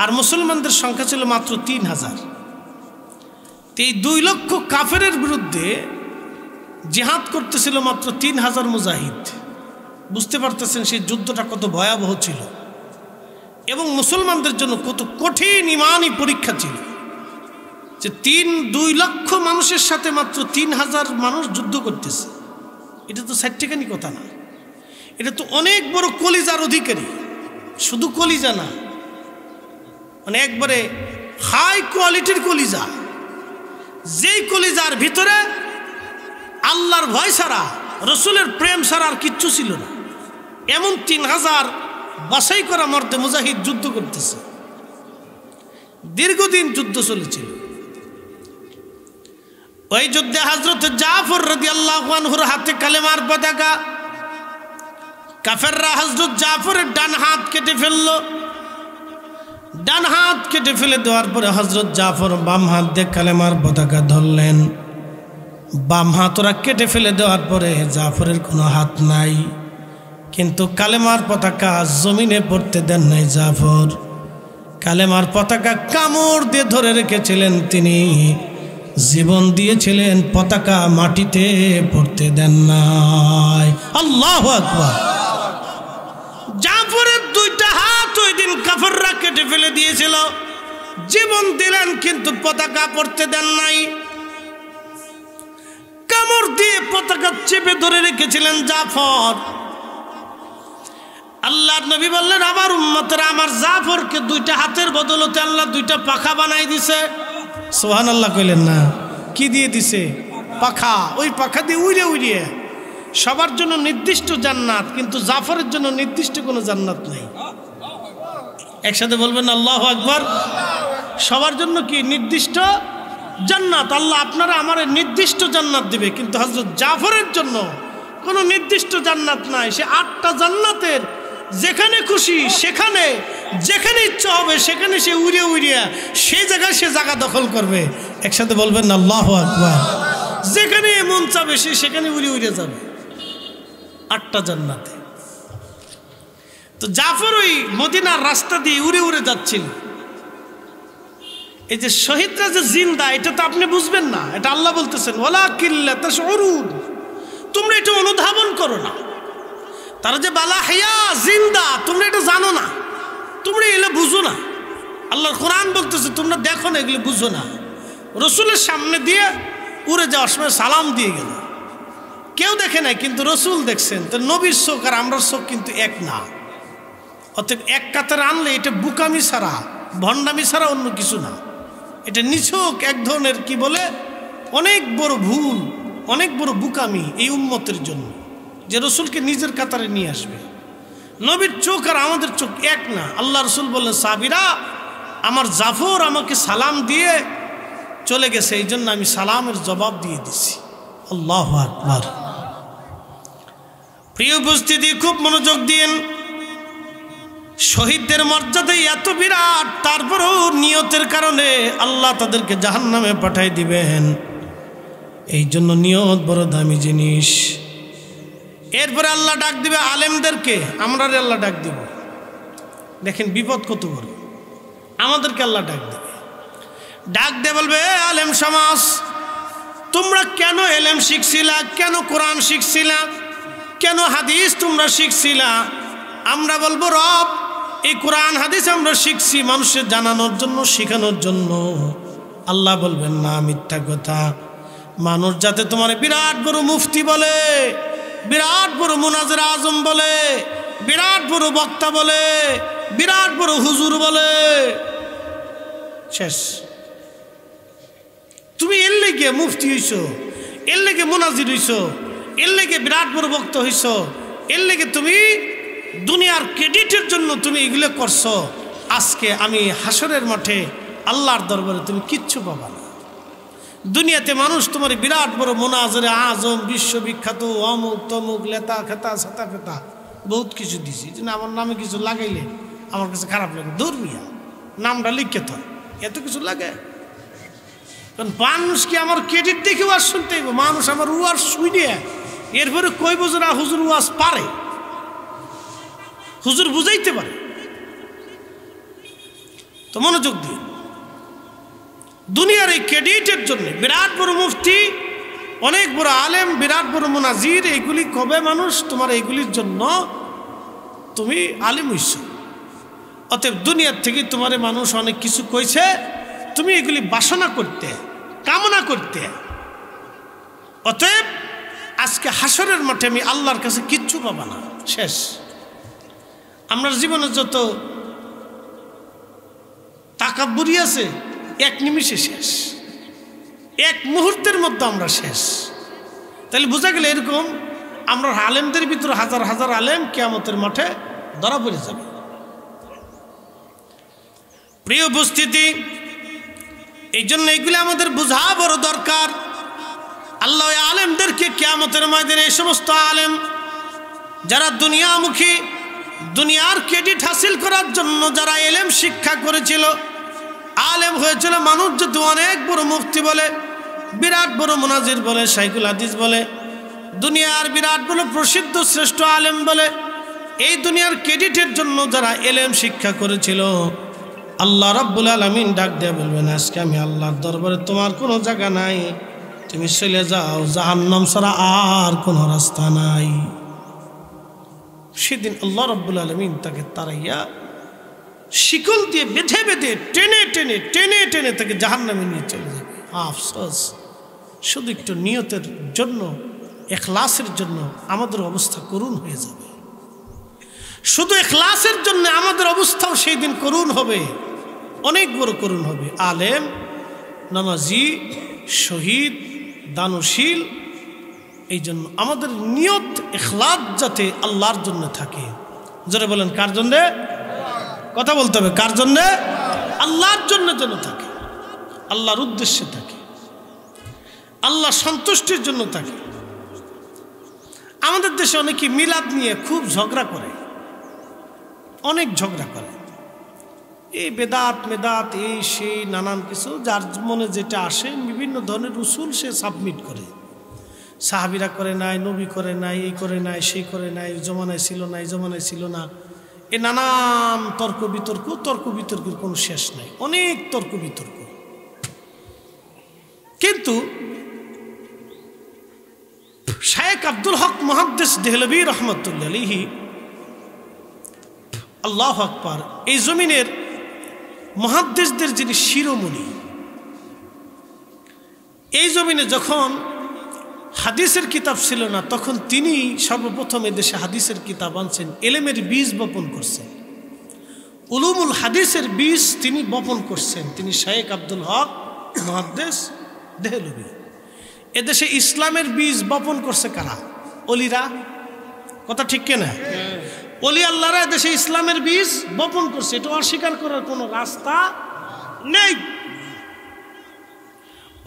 আর মুসলমানদের সংখ্যা ছিল মাত্র 3000। এই 2 লক্ষ কাফেরের বিরুদ্ধে জিহাদ করতেছিল মাত্র 3000 মুজাহিদ। বুঝতে পারতেছেন সেই যুদ্ধটা কত ভয়াবহ ছিল এবং মুসলমানদের জন্য কত কঠিন ইমানি পরীক্ষা ছিল, যে 2 লক্ষ মানুষের সাথে মাত্র 3000 মানুষ যুদ্ধ করতেছে। এটা তো সাইট্টিকানি কথা না, এটা তো অনেক বড় কলিজার অধিকারী। শুধু কলিজা না, মানে একবারে হাই কোয়ালিটির কলিজা, যেই কলিজার ভিতরে আল্লাহর ভয় ছাড়া রসুলের প্রেম ছাড়া আর কিচ্ছু ছিল না। এমন 3000 বাছাই করা মর্দে মুজাহিদ যুদ্ধ করতেছে, দীর্ঘদিন যুদ্ধ চলেছিল। ওই যুদ্ধে হযরত জাফর রাদিয়াল্লাহু আনহুর হাতে কালেমার পতাকা। কাফেররা হযরত জাফরের ডান হাত কেটে ফেলল। ডান হাত কেটে ফেলে দেওয়ার পরে হযরত জাফর বাম হাত দিয়ে কালেমার পতাকা ধরলেন। বাম হাত ওরা কেটে ফেলে দেওয়ার পরে জাফরের কোনো হাত নাই, কিন্তু কালেমার পতাকা জমিনে পড়তে দেন নাই জাফর। কালেমার পতাকা কামড় দিয়ে ধরে রেখেছিলেন তিনি, জীবন দিয়েছিলেন, পতাকা মাটিতে পড়তে দেন নাই। আল্লাহু আকবার। জাফরের 2টা হাত ওই দিন কাফেররা কেটে ফেলে দিয়েছিল, জীবন দিলেন কিন্তু পতাকা পড়তে দেন নাই। কামড় দিয়ে পতাকা চেপে ধরে রেখেছিলেন জাফর। আল্লাহর নবী বললেন, আমার উম্মতরা আমার জাফরকে 2টা হাতের বদলতে আল্লাহ 2টা পাখা বানাই দিছে। সুবহানাল্লাহ কইলেন না? কি দিয়ে দিছে? পাখা। ওই পাখা দিয়ে উড়ে উড়িয়ে সবার জন্য নির্দিষ্ট জান্নাত, কিন্তু জাফরের জন্য নির্দিষ্ট কোনো জান্নাত নাই। একসাথে বলবেন আল্লাহু আকবার। সবার জন্য কি নির্দিষ্ট জান্নাত? আল্লাহ আপনারা আমার নির্দিষ্ট জান্নাত দিবে, কিন্তু হযরত জাফরের জন্য কোনো নির্দিষ্ট জান্নাত নাই। সে 8টা জান্নাতের যেখানে খুশি সেখানে, যেখানে ইচ্ছা হবে সেখানে সে উড়িয়ে উড়িয়ে সেই জায়গায় সে জায়গা দখল করবে। একসাথে বলবেন আল্লাহু আকবার। যেখানে মন চাবে সে সেখানে উড়িয়ে উড়িয়ে যাবে 8টা জান্নাতে। তো জাফর ওই মদিনার রাস্তা দিয়ে উড়ে উড়ে যাচ্ছিল। এই যে শহীদরা যে জিন্দা, এটা তো আপনি বুঝবেন না, এটা আল্লাহ বলতেছেন ওয়ালাকিন লা তাশউরুন, তোমরা এটা অনুধাবন করো না। তারা যে বালা হায়া জিন্দা, তোমরা এটা জানো না, তোমরা এগুলো বুঝো না। আল্লাহর কোরআন বলতেছে তোমরা দেখো না, এগুলো বুঝো না। রসুলের সামনে দিয়ে উড়ে যাওয়ার সময় সালাম দিয়ে গেল, কেউ দেখে নাই, কিন্তু রসুল দেখছেন। তো নবীর চোখ আর আমরার চোখ কিন্তু এক না। অতএব এক কাতারে আনলে এটা বুকামি ছাড়া, ভণ্ডামি ছাড়া অন্য কিছু না। এটা নিছক এক ধরনের কি বলে অনেক বড় ভুল, অনেক বড় বুকামি এই উম্মতের জন্য, যে রসুলকে নিজের কাতারে নিয়ে আসবে। নবীর চোখ আর আমাদের চোখ এক না। আল্লাহ রসুল বললেন, সাহাবীরা আমার জাফর আমাকে সালাম দিয়ে চলে গেছে, এই জন্য আমি সালামের জবাব দিয়ে দিছি। আল্লাহু আকবার। প্রিয় উপস্থিতি, খুব মনোযোগ দিন। শহীদদের মর্যাদা এত বিরাট, তারপরেও নিয়তের কারণে আল্লাহ তাদেরকে জাহান্নামে পাঠাই দিবেন। এই জন্য নিয়ত বড় দামি জিনিস। এরপরে আল্লাহ ডাক দিবে আলেমদেরকে, আমরা আল্লাহ ডাক দিব। দেখেন বিপদ কত বড়। আমাদেরকে আল্লাহ ডাক দেবে, ডাক দিয়ে বলবে, আলেম সমাজ তোমরা কেন এলেম শিখছিলা, কেন কোরআন শিখছিলা, কেন হাদিস তোমরা শিখছিলা? আমরা বলবো, রব এই কোরআন হাদিস আমরা শিখছি মানুষের জানানোর জন্য, শেখানোর জন্য। আল্লাহ বলবেন, না, মিথ্যা কথা। মানুষ যাতে তোমার বিরাট বড় মুফতি বলে, বিরাট বড় মুনাজির আজম বলে, বিরাট বড় বক্তা বলে, বিরাট বড় হুজুর বলে, শেষ। তুমি এর লেগে মুফতি হইছ, এর লেগে মুনাজির হইছ, এর লেগে বিরাট বড় বক্তা হইছ, এর লেগে তুমি দুনিয়ার ক্রেডিটের জন্য তুমি এগুলো করছো। আজকে আমি হাসরের মাঠে আল্লাহর দরবারে তুমি কিচ্ছু পাবা না। দুনিয়াতে মানুষ তোমার বিরাট বড় মুনাজির আজম, বিশ্ববিখ্যাত, অমুক তমুক, লেতা খেতা ছাতা ফেতা বহুত কিছু দিছি, আমার নামে কিছু লাগাইলে আমার কাছে খারাপ লাগে। ধর্মিয়া নামটা লিখে তো এত কিছু লাগে, কারণ মানুষ কি আমার ক্রেডিট দেখে ওয়াজ শুনতে হইব? মানুষ আমার ওয়াজ শুনে এরপরে কই বোঝে না হুজুর ওয়াজ পারে, হুজুর বুঝাইতে পারে। তো মনোযোগ দিয়ে, দুনিয়ার এই ক্রেডিটের জন্য বিরাট বড় মুফতি, অনেক বড় আলেম, বিরাট বড় মুনাজির, এইগুলি কবে মানুষ তোমার এইগুলির জন্য তুমি আলেম হইছ। অতএব দুনিয়ার থেকে তোমার মানুষ অনেক কিছু কইছে, তুমি এগুলি বাসনা করতে, কামনা করতে। অতএব আজকে হাসরের মাঠে আমি আল্লাহর কাছে কিচ্ছু পাবা না, শেষ। আমরা জীবনে যত তাকাব্বুরি আছে এক নিমিষে শেষ, এক মুহূর্তের মধ্যে আমরা শেষ। তাহলে বোঝা গেল এরকম আমরা আলেমদের ভিতরে হাজার হাজার আলেম কিয়ামতের মাঠে ধরা পড়ে যাবে। প্রিয় উপস্থিতি, এই জন্য এইগুলো আমাদের বোঝা বড় দরকার। আল্লাহ আলেমদেরকে কিয়ামতের ময়দানে এই সমস্ত আলেম যারা দুনিয়ামুখী, দুনিয়ার ক্রেডিট হাসিল করার জন্য যারা এলেম শিক্ষা করেছিল, আলেম হয়েছিল, মানুষ যদি অনেক বড় মুফতি বলে, বিরাট বড় মুনাজির বলে, শাইখুল হাদিস বলে, দুনিয়ার বিরাট বড় প্রসিদ্ধ শ্রেষ্ঠ আলেম বলে, এই দুনিয়ার ক্রেডিটের জন্য যারা এলেম শিক্ষা করেছিল, আল্লাহ রাব্বুল আলামিন ডাক দিয়ে বলবেন, আজকে আমি আল্লাহর দরবারে তোমার কোনো জায়গা নাই, তুমি চলে যাও, জাহান্নাম ছাড়া আর কোনো রাস্তা নাই। সেদিন আল্লাহ রাব্বুল আলামিন তাকে তাড়াইয়া শিকল দিয়ে বেঁধে বেঁধে টেনে টেনে টেনে টেনে তাকে জাহান্নামে নিয়ে চলে যাবে। আফসোস, শুধু একটু নিয়তের জন্য, ইখলাসের জন্য আমাদের অবস্থা করুণ হয়ে যাবে। শুধু ইখলাসের জন্য আমাদের অবস্থাও সেই দিন করুণ হবে, অনেক বড় করুণ হবে। আলেম, নামাজি, শহীদ, দানশীল, এই জন্য আমাদের নিয়ত ইখলাস যাতে আল্লাহর জন্য থাকে। জোরে বলেন, কার জন্যে? কথা বলতে হবে, কার জন্যে? আল্লাহর জন্য যেন থাকে, আল্লাহর উদ্দেশ্যে থাকে, আল্লাহ সন্তুষ্টির জন্য থাকে। আমাদের দেশে অনেকে মিলাদ নিয়ে খুব ঝগড়া করে, অনেক ঝগড়া করে, এই বেদাত মেদাত এই সেই নানান কিছু, যার মনে যেটা আসে বিভিন্ন ধরনের উসুল সে সাবমিট করে। সাহাবিরা করে নাই, নবী করে নাই, এই করে নাই, সেই করে নাই, জমানায় ছিল না, এই জমানায় ছিল না, এ নানান তর্ক বিতর্ক, তর্ক বিতর্কের কোনো শেষ নাই, অনেক তর্ক বিতর্ক। কিন্তু শায়েখ আব্দুল হক মুহাদ্দিস দেহলভী রহমতুল্লাহ আলাইহি, আল্লাহু আকবার, এই জমিনের মুহাদ্দিসদের যিনি শিরোমণি, এই জমিনে যখন হাদিসের কিতাব ছিল না তখন তিনি সর্বপ্রথম এদেশে হাদিসের কিতাব আনছেন, এলেমের বীজ বপন করছেন, উলুমুল হাদিসের বীজ তিনি বপন করছেন। তিনি শায়েখ আব্দুল হক মুহাদ্দিস দেহলভী। এদেশে ইসলামের বীজ বপন করছে কারা? অলিরা। কথা ঠিক কিনা? অলি আল্লাহরা এদেশে ইসলামের বীজ বপন করছে, এটা অস্বীকার করার কোনো রাস্তা নেই।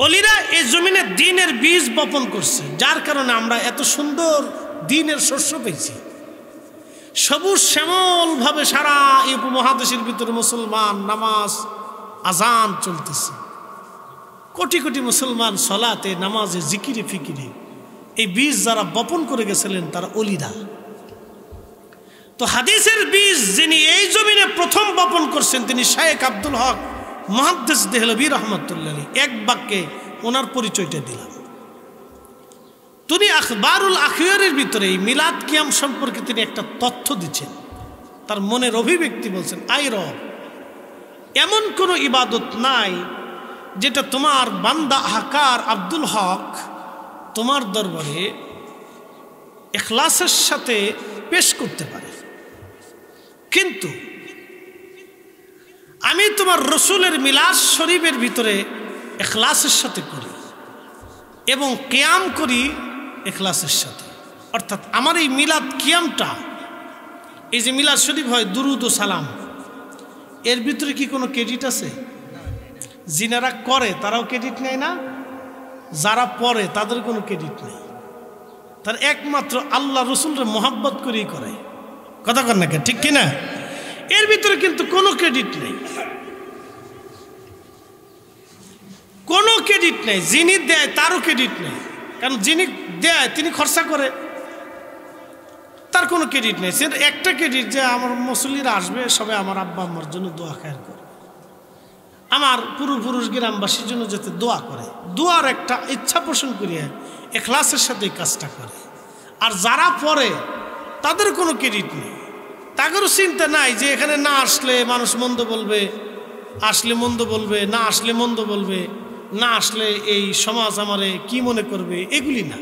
অলিরা এই জমিনে দ্বীনের বীজ বপন করছে, যার কারণে আমরা এত সুন্দর দ্বীনের শস্য পেয়েছি। সবুজ শ্যামল ভাবে সারা এই উপমহাদেশের ভিতরে মুসলমান নামাজ আজান চলতেছে, কোটি কোটি মুসলমান সলাতে নামাজে জিকিরে ফিকিরে। এই বীজ যারা বপন করে গেছিলেন তারা অলিরা। তো হাদিসের বীজ যিনি এই জমিনে প্রথম বপন করছেন তিনি শায়েখ আব্দুল হক মুহাদ্দিস দেহলভী রহমতুল্লাহ আলাইহি। এক বাক্যে ওনার পরিচয়টা দিলাম। তিনি আখবারুল আখিয়ারের ভিতরে এই মিলাদ কিয়াম সম্পর্কে তিনি একটা তথ্য দিচ্ছেন, তার মনের অভিব্যক্তি বলছেন, আই রব, এমন কোনো ইবাদত নাই যেটা তোমার বান্দা আহকার আব্দুল হক তোমার দরবারে ইখলাসের সাথে পেশ করতে পারে, কিন্তু আমি তোমার রসুলের মিলাদ শরীফের ভিতরে ইখলাসের সাথে করি এবং কিয়াম করি ইখলাসের সাথে। অর্থাৎ আমার এই মিলাদ কিয়ামটা, এই যে মিলাদ শরীফ হয় দুরুদ ও সালাম, এর ভিতরে কি কোনো ক্রেডিট আছে? যিনারা করে তারাও ক্রেডিট নেয় না, যারা পড়ে তাদের কোনো ক্রেডিট নেই। তার একমাত্র আল্লাহ রসুলের মোহাব্বত করেই করে। কথা কর না, ঠিক কিনা? এর ভিতরে কিন্তু কোনো ক্রেডিট নেই, কোনো ক্রেডিট নেই। যিনি দেয় তারও ক্রেডিট নেই, কারণ যিনি দেয় তিনি খরচা করে, তার কোনো ক্রেডিট নেই। সে একটা ক্রেডিট যে আমার মুসল্লিরা আসবে, সবাই আমার আব্বা আম্মার জন্য দোয়া খায়ের করে, আমার পূর্বপুরুষ গ্রামবাসীর জন্য যাতে দোয়া করে, দোয়ার একটা ইচ্ছা পোষণ করিয়া ইখলাসের সাথে এই কাজটা করে। আর যারা পড়ে তাদের কোনো ক্রেডিট নেই, তাদেরও চিন্তা নাই যে এখানে না আসলে মানুষ মন্দ বলবে, আসলে মন্দ বলবে, না আসলে মন্দ বলবে, না আসলে এই সমাজ আমারে কি মনে করবে, এগুলি না।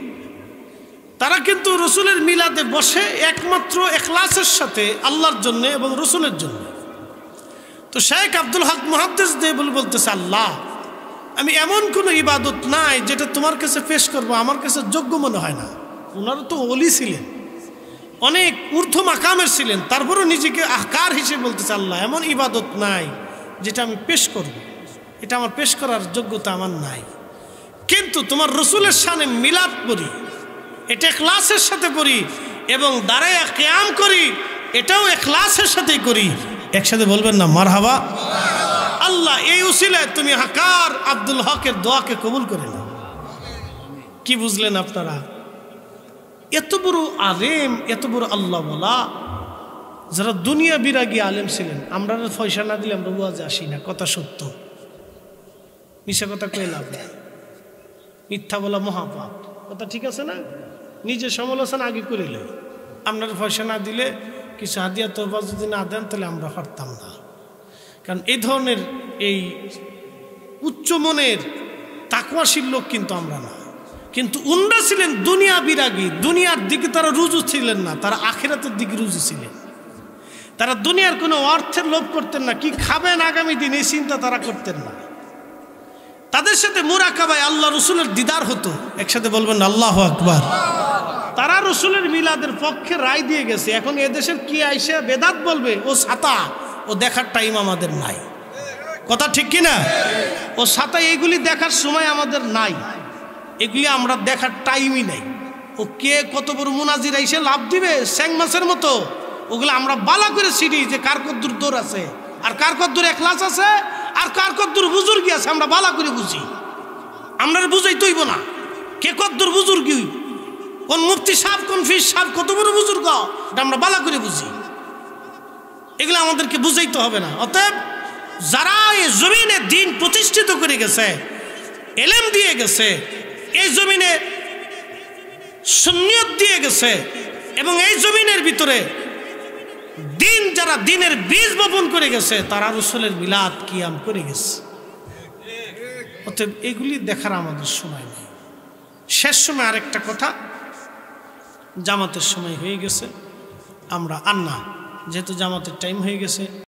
তারা কিন্তু রসুলের মিলাদে বসে একমাত্র ইখলাসের সাথে আল্লাহর জন্য এবং রসুলের জন্য। তো শেখ আব্দুল হক মুহাদ্দিস দেবুল বলতেছে, আল্লাহ, আমি এমন কোনো ইবাদত নাই যেটা তোমার কাছে পেশ করব, আমার কাছে যোগ্য মনে হয় না। ওনারা তো ওলি ছিলেন, অনেক ঊর্ধ্ব মাকামের ছিলেন, তারপরও নিজেকে আহকার হিসেবে বলতেছে, আল্লাহ, এমন ইবাদত নাই যেটা আমি পেশ করব, এটা আমার পেশ করার যোগ্যতা আমার নাই। কিন্তু তোমার রসুলের শানে মিলাদ পড়ি, এটা ইখলাসের সাথে পড়ি, এবং দাঁড়ায় কিয়াম করি, এটাও ইখলাসের সাথেই করি। একসাথে বলবেন না মারহাবা? আল্লাহ এই উসিলায় তুমি হাকার আব্দুল হকের দোয়াকে কবুল করে নাও। কি বুঝলেন আপনারা? এত বড় আলেম, এত বড় আল্লাহ বলা, যারা দুনিয়া বিরাগী আলেম ছিলেন, আমরা পয়সা না দিলে আমরা ওয়াজে আসি না, কথা সত্য, মিশা কথা কয়ে লাভ নেই, মিথ্যা বলা মহাপাপ, কথা ঠিক আছে না? নিজের সমালোচনা আগে করিলে, আপনার পয়সা না দিলে কিছু হাদিয়া তোবা যদি না দেন তাহলে আমরা পারতাম না। কারণ এই ধরনের এই উচ্চ মনের তাকওয়াশীল লোক কিন্তু আমরা না। কিন্তু উনরা ছিলেন দুনিয়া বিরাগী, দুনিয়ার দিকে তারা রুজু ছিলেন না, তারা আখিরাতের দিকে রুজু ছিলেন। তারা দুনিয়ার কোনো অর্থের লোভ করতেন না, কি খাবেন আগামী দিন এই চিন্তা তারা করতেন না। তাদের সাথে মুরাকাবায় আল্লাহ রসুলের দিদার হতো। একসাথে বলবেন আল্লাহু আকবার। তারা রসুলের মিলাদের পক্ষে রায় দিয়ে গেছে। এখন এদেশের কি আইসা বেদাত বলবে, ও ছাতা, ও দেখার টাইম আমাদের নাই, কথা ঠিক কিনা? ও ছাতা, এইগুলি দেখার সময় আমাদের নাই, এগুলি আমরা দেখার টাইমই নাই। ও কে কত বড় মুনাজির আইসে লাভ দিবে স্যাং মাছের মতো, ওগুলো আমরা বালা করে চিনি যে কার কদ্দুর দৌড় আছে, আর কার কদ্দুর ইখলাস আছে, আর কার কদ্দুর বুজুর্গি আছে, আমরা বালা করে বুঝি। আমরা বুঝাই তৈব না কে কদ্দুর বুজুর্গি, কোন মুফতি সাহেব, কোন ফির সাহেব কত বড় বুজুর্গ, এটা আমরা বালা করে বুঝি। এগুলো আমাদেরকে বুঝাইতে হবে না। অতএব যারা এই জমিনে দিন প্রতিষ্ঠিত করে গেছে, এলেম দিয়ে গেছে, এই জমিনে সুন্নিয়ত দিয়ে গেছে, এবং এই জমিনের ভিতরে দিন, যারা দিনের বীজ বপন করে গেছে, তারা রসুলের মিলাদ কিয়াম করে গেছে। অতএব এগুলি দেখার আমাদের সময় নেই। শেষ সময় আরেকটা কথা, জামাতের সময় হয়ে গেছে, আমরা আর না, যেহেতু জামাতের টাইম হয়ে গেছে।